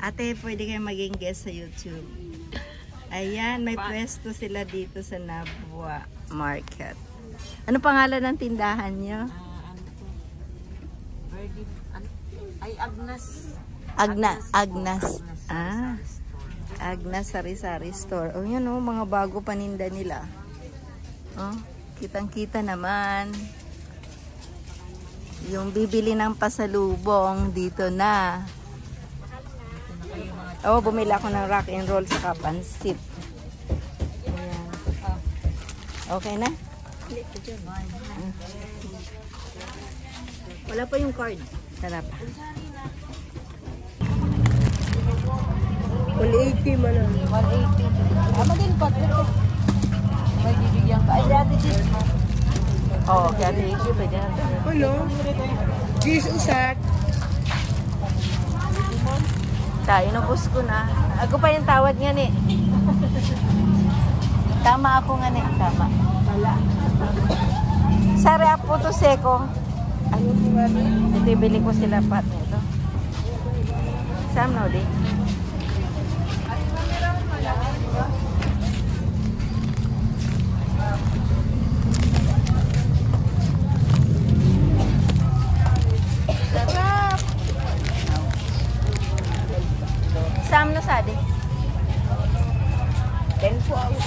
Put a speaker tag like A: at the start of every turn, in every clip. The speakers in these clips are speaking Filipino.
A: Ate, pwede kayo maging guest sa YouTube. Ayan, may pwesto sila dito sa Nabwa Market. Ano pangalan ng tindahan nyo?
B: Ay, Agnes.
A: Agnes. Ah, Agnes Sari-Sari Store. Oh, yun oh, mga bago paninda nila. Oh, kitang-kita naman. Yung bibili ng pasalubong dito na. Oh, bumili ako ng rock and roll sa pansit. Ayan. Okay na? Wala pa yung card. Wala pa.
B: 180 man lang. 180. Magin pa. May bibigyan ka. Ay, dati cheese.
A: Oo, kaya ito pwede na.
B: Ano? Cheese usat.
A: Inubos ko na. Ako pa yung tawad nga ni. Tama ako nga ni. Tama.
B: Wala.
A: Sari apo to seko. Ayun po nga ni. Ito ibili ko sila pat nito. Sam no di. Sarap. Sam no sadi.
B: 10 po ako.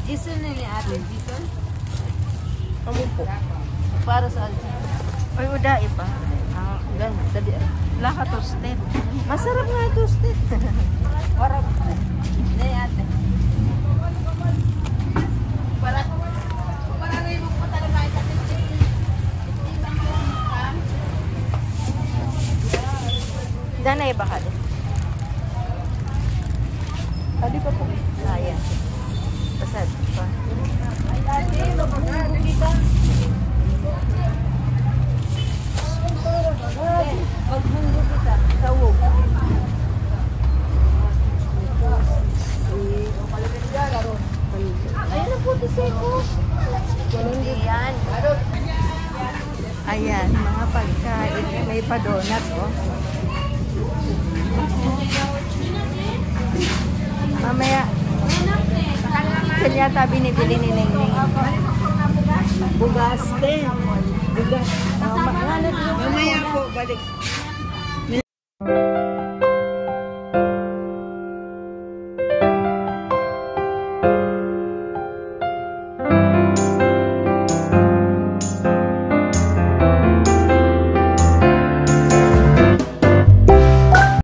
A: Iso nili ate dito?
B: Kamu po.
A: Para sa alta. Ay, uda iba. Ah, ganun. Dali. Laka toasted. Masarap nga toasted.
B: Warap. Nay ate.
A: Danay ba ka din?
B: Tadi pa po.
A: Ayan. Pasad pa.
B: Ay ate, magkano dito? Magbunggo kita. Sawog.
A: Ayan ang puti seko. Ayan. Ayan, mga pagkain. May pa-donut, oh. Mamaya. Kanya tabi binibili ni Ningning.
B: Bugas din. Bugas.
A: Mamaya
B: Mamaya po, balik.